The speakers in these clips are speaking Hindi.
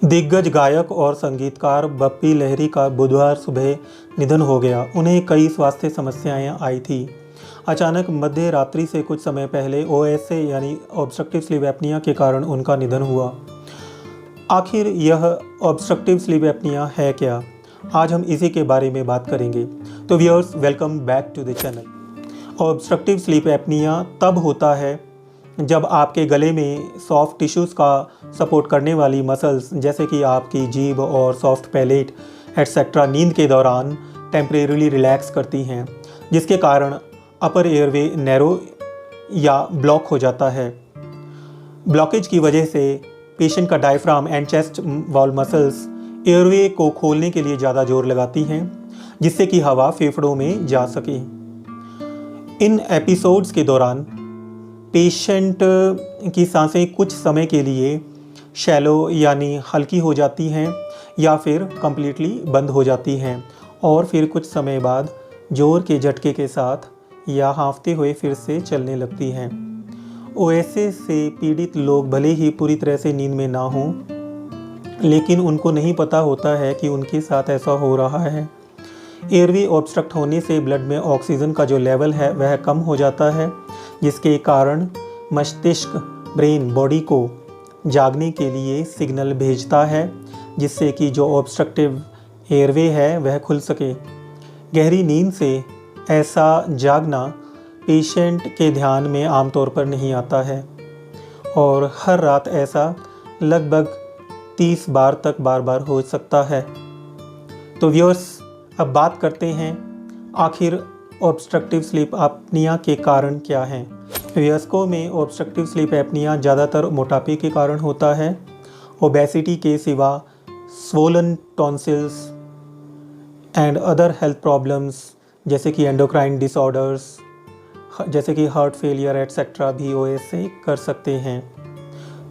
दिग्गज गायक और संगीतकार बप्पी लहिरी का बुधवार सुबह निधन हो गया। उन्हें कई स्वास्थ्य समस्याएं आई थी। अचानक मध्य रात्रि से कुछ समय पहले ओएसए यानी ऑब्स्ट्रक्टिव स्लीप एपनिया के कारण उनका निधन हुआ। आखिर यह ऑब्स्ट्रक्टिव स्लीप एपनिया है क्या? आज हम इसी के बारे में बात करेंगे। तो viewers, welcome back to the channel. Obstructive sleep apnea तब होता है जब आपके गले में सॉफ्ट टिश्यूज़ का सपोर्ट करने वाली मसल्स जैसे कि आपकी जीभ और सॉफ्ट पैलेट एट्सेट्रा नींद के दौरान टेम्परेरीली रिलैक्स करती हैं, जिसके कारण अपर एयरवे नैरो या ब्लॉक हो जाता है। ब्लॉकेज की वजह से पेशेंट का diaphragm and chest wall muscles airway को खोलने के लिए ज़्यादा जोर लगाती हैं, जिससे कि हवा फेफड़ों में जा सके। इन एपिसोड्स के दौरान पेशेंट की सांसें कुछ समय के लिए शैलो यानी हल्की हो जाती हैं या फिर कम्प्लीटली बंद हो जाती हैं और फिर कुछ समय बाद जोर के झटके के साथ या हाँफते हुए फिर से चलने लगती हैं। ओएसए से पीड़ित लोग भले ही पूरी तरह से नींद में ना हों, लेकिन उनको नहीं पता होता है कि उनके साथ ऐसा हो रहा है। एयरवे ऑब्स्ट्रक्ट होने से ब्लड में ऑक्सीजन का जो लेवल है वह कम हो जाता है, जिसके कारण मस्तिष्क ब्रेन बॉडी को जागने के लिए सिग्नल भेजता है, जिससे कि जो ऑब्स्ट्रक्टिव एयरवे है वह खुल सके। गहरी नींद से ऐसा जागना पेशेंट के ध्यान में आमतौर पर नहीं आता है और हर रात ऐसा लगभग 30 बार तक बार बार हो सकता है। तो व्यूअर्स, अब बात करते हैं आखिर ऑब्स्ट्रक्टिव स्लीप एपनिया के कारण क्या हैं। वयस्कों में ऑब्स्ट्रक्टिव स्लीप एपनिया ज़्यादातर मोटापे के कारण होता है। ओबेसिटी के सिवा swollen tonsils and other health problems जैसे कि एंडोक्राइन डिसऑर्डर्स जैसे कि हार्ट फेलियर एट्सेट्रा भी ओएसए कर सकते हैं।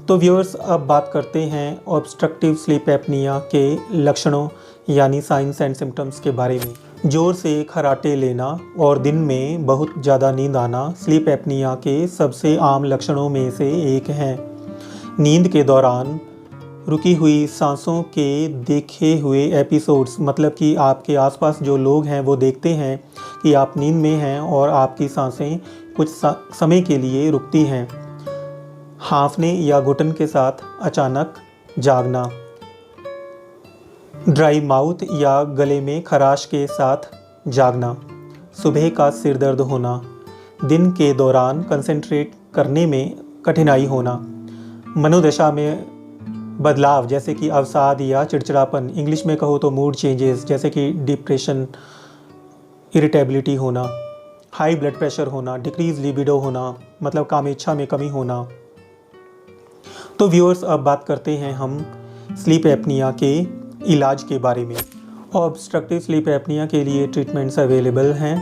तो व्यूअर्स, अब बात करते हैं ऑब्स्ट्रक्टिव स्लीप एपनिया के लक्षणों यानी साइंस एंड सिम्टम्स के बारे में। जोर से खर्राटे लेना और दिन में बहुत ज़्यादा नींद आना स्लीप एपनिया के सबसे आम लक्षणों में से एक है। नींद के दौरान रुकी हुई सांसों के देखे हुए एपिसोड्स, मतलब कि आपके आसपास जो लोग हैं वो देखते हैं कि आप नींद में हैं और आपकी सांसें कुछ समय के लिए रुकती हैं। हाँफने या घुटन के साथ अचानक जागना, ड्राई माउथ या गले में खराश के साथ जागना, सुबह का सिर दर्द होना, दिन के दौरान कंसंट्रेट करने में कठिनाई होना, मनोदशा में बदलाव जैसे कि अवसाद या चिड़चिड़ापन, इंग्लिश में कहो तो मूड चेंजेस जैसे कि डिप्रेशन, इरिटेबिलिटी होना, हाई ब्लड प्रेशर होना, डिक्रीज लिबिडो होना मतलब कामेच्छा में कमी होना। तो व्यूअर्स, अब बात करते हैं हम स्लीप एपनिया के इलाज के बारे में। ऑब्स्ट्रक्टिव स्लीप एपनिया के लिए ट्रीटमेंट्स अवेलेबल हैं।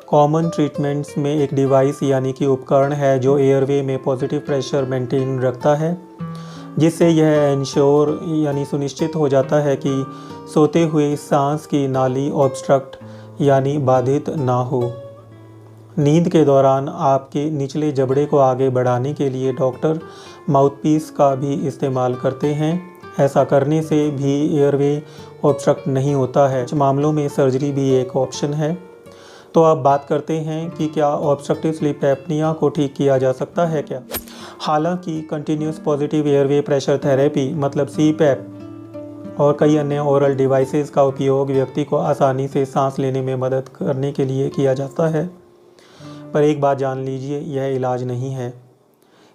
कॉमन ट्रीटमेंट्स में एक डिवाइस यानी कि उपकरण है जो एयरवे में पॉजिटिव प्रेशर मेंटेन रखता है, जिससे यह इंश्योर यानी सुनिश्चित हो जाता है कि सोते हुए सांस की नाली ऑब्स्ट्रक्ट यानी बाधित ना हो। नींद के दौरान आपके निचले जबड़े को आगे बढ़ाने के लिए डॉक्टर माउथपीस का भी इस्तेमाल करते हैं। ऐसा करने से भी एयरवे ऑब्स्ट्रक्ट नहीं होता है। कुछ मामलों में सर्जरी भी एक ऑप्शन है। तो अब बात करते हैं कि क्या ऑब्स्ट्रक्टिव स्लीप एपनिया को ठीक किया जा सकता है क्या। हालांकि continuous positive airway pressure therapy मतलब सीपैप और कई अन्य ओरल डिवाइसेस का उपयोग व्यक्ति को आसानी से सांस लेने में मदद करने के लिए किया जाता है, पर एक बात जान लीजिए, यह इलाज नहीं है।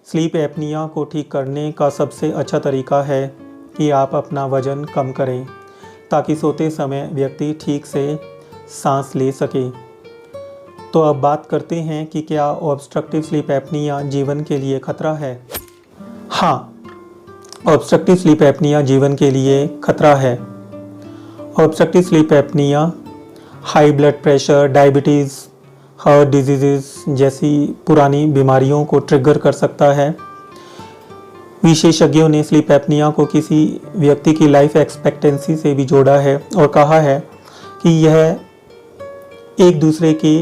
स्लीप एपनिया को ठीक करने का सबसे अच्छा तरीका है कि आप अपना वज़न कम करें ताकि सोते समय व्यक्ति ठीक से सांस ले सके। तो अब बात करते हैं कि क्या ऑब्स्ट्रक्टिव स्लीप एपनिया जीवन के लिए खतरा है। हाँ, ऑब्स्ट्रक्टिव स्लीप एपनिया जीवन के लिए खतरा है। Obstructive sleep apnoea high blood pressure, diabetes, heart disease जैसी पुरानी बीमारियों को ट्रिगर कर सकता है। विशेषज्ञों ने स्लीप एपनिया को किसी व्यक्ति की लाइफ एक्सपेक्टेंसी से भी जोड़ा है और कहा है कि यह एक दूसरे के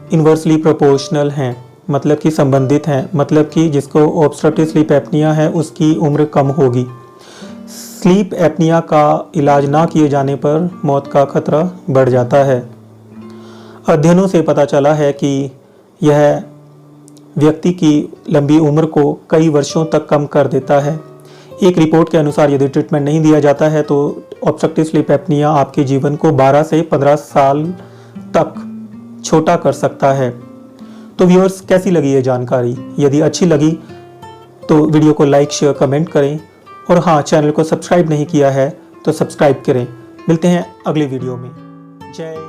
इन्वर्सली प्रोपोर्शनल हैं, मतलब कि संबंधित हैं, मतलब कि जिसको ऑब्स्ट्रक्टिव स्लीप एपनिया है उसकी उम्र कम होगी। स्लीप एपनिया का इलाज ना किए जाने पर मौत का खतरा बढ़ जाता है। अध्ययनों से पता चला है कि यह व्यक्ति की लंबी उम्र को कई वर्षों तक कम कर देता है। एक रिपोर्ट के अनुसार यदि ट्रीटमेंट नहीं दिया जाता है तो ऑब्स्ट्रक्टिव स्लीप एपनिया आपके जीवन को 12 से 15 साल तक छोटा कर सकता है। तो व्यूअर्स, कैसी लगी ये जानकारी? यदि अच्छी लगी तो वीडियो को लाइक, शेयर, कमेंट करें और हाँ, चैनल को सब्सक्राइब नहीं किया है तो सब्सक्राइब करें। मिलते हैं अगले वीडियो में। जय